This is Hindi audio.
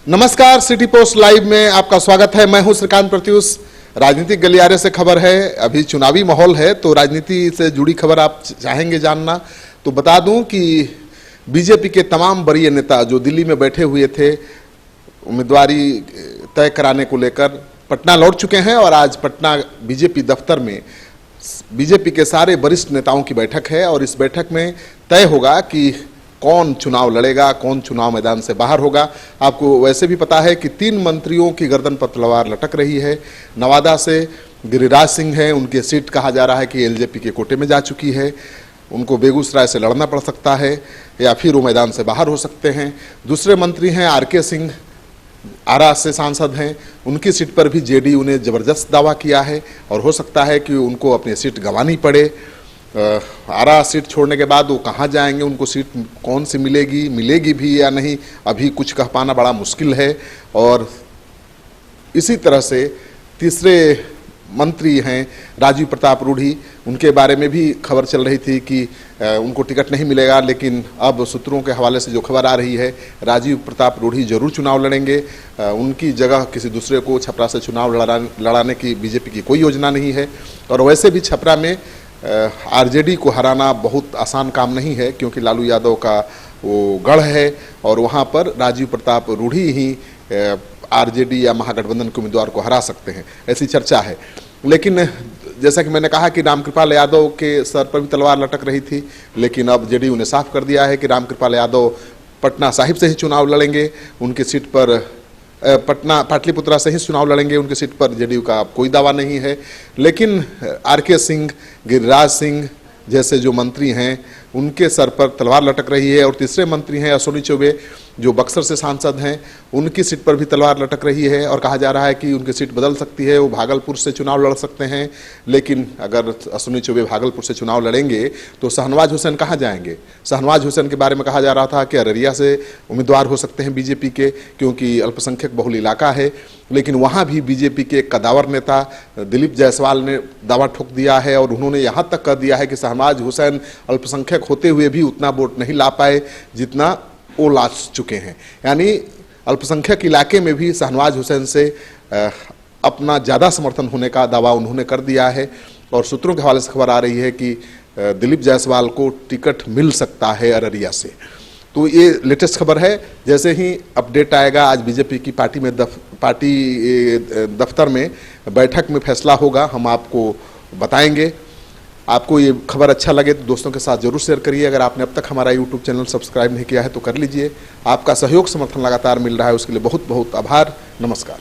नमस्कार, सिटी पोस्ट लाइव में आपका स्वागत है। मैं हूं श्रीकांत प्रत्युष। राजनीतिक गलियारे से खबर है। अभी चुनावी माहौल है तो राजनीति से जुड़ी खबर आप चाहेंगे जानना तो बता दूं कि बीजेपी के तमाम वरीय नेता जो दिल्ली में बैठे हुए थे उम्मीदवारी तय कराने को लेकर पटना लौट चुके हैं और आज पटना बीजेपी दफ्तर में बीजेपी के सारे वरिष्ठ नेताओं की बैठक है और इस बैठक में तय होगा कि कौन चुनाव लड़ेगा, कौन चुनाव मैदान से बाहर होगा। आपको वैसे भी पता है कि 3 मंत्रियों की गर्दन पर तलवार लटक रही है। नवादा से गिरिराज सिंह हैं, उनकी सीट कहा जा रहा है कि एलजेपी के कोटे में जा चुकी है। उनको बेगूसराय से लड़ना पड़ सकता है या फिर वो मैदान से बाहर हो सकते हैं। दूसरे मंत्री हैं आरके सिंह, आरा से सांसद हैं, उनकी सीट पर भी जेडीयू ने जबरदस्त दावा किया है और हो सकता है कि उनको अपनी सीट गंवानी पड़े। आरा सीट छोड़ने के बाद वो कहाँ जाएंगे, उनको सीट कौन सी मिलेगी भी या नहीं, अभी कुछ कह पाना बड़ा मुश्किल है। और इसी तरह से तीसरे मंत्री हैं राजीव प्रताप रूढ़ी, उनके बारे में भी खबर चल रही थी कि उनको टिकट नहीं मिलेगा, लेकिन अब सूत्रों के हवाले से जो खबर आ रही है राजीव प्रताप रूढ़ी जरूर चुनाव लड़ेंगे। उनकी जगह किसी दूसरे को छपरा से चुनाव लड़ाने की बीजेपी की कोई योजना नहीं है। और वैसे भी छपरा में आरजेडी को हराना बहुत आसान काम नहीं है क्योंकि लालू यादव का वो गढ़ है और वहाँ पर राजीव प्रताप रूढ़ी ही आरजेडी या महागठबंधन के उम्मीदवार को हरा सकते हैं, ऐसी चर्चा है। लेकिन जैसा कि मैंने कहा कि रामकृपाल यादव के सर पर भी तलवार लटक रही थी, लेकिन अब जेडीयू ने साफ कर दिया है कि रामकृपाल यादव पटना साहिब से ही चुनाव लड़ेंगे। उनकी सीट पर पाटलिपुत्रा से ही चुनाव लड़ेंगे, उनकी सीट पर जेडीयू का कोई दावा नहीं है। लेकिन आरके सिंह, गिरिराज सिंह जैसे जो मंत्री हैं उनके सर पर तलवार लटक रही है। और तीसरे मंत्री हैं अश्विनी चौबे जो बक्सर से सांसद हैं, उनकी सीट पर भी तलवार लटक रही है और कहा जा रहा है कि उनकी सीट बदल सकती है, वो भागलपुर से चुनाव लड़ सकते हैं। लेकिन अगर अश्विनी चौबे भागलपुर से चुनाव लड़ेंगे तो शाहनवाज हुसैन कहाँ जाएंगे? शाहनवाज हुसैन के बारे में कहा जा रहा था कि अररिया से उम्मीदवार हो सकते हैं बीजेपी के, क्योंकि अल्पसंख्यक बहुल इलाका है। लेकिन वहाँ भी बीजेपी के कदावर नेता दिलीप जायसवाल ने दावा ठोक दिया है और उन्होंने यहाँ तक कह दिया है कि शाहनवाज हुसैन अल्पसंख्यक होते हुए भी उतना वोट नहीं ला पाए जितना वो ला चुके हैं। यानी अल्पसंख्यक इलाके में भी शाहनवाज हुसैन से अपना ज़्यादा समर्थन होने का दावा उन्होंने कर दिया है। और सूत्रों के हवाले से खबर आ रही है कि दिलीप जायसवाल को टिकट मिल सकता है अररिया से। तो ये लेटेस्ट खबर है। जैसे ही अपडेट आएगा आज बीजेपी की पार्टी दफ्तर में बैठक में फैसला होगा, हम आपको बताएंगे। आपको ये खबर अच्छा लगे तो दोस्तों के साथ जरूर शेयर करिए। अगर आपने अब तक हमारा यूट्यूब चैनल सब्सक्राइब नहीं किया है तो कर लीजिए। आपका सहयोग समर्थन लगातार मिल रहा है, उसके लिए बहुत बहुत आभार। नमस्कार।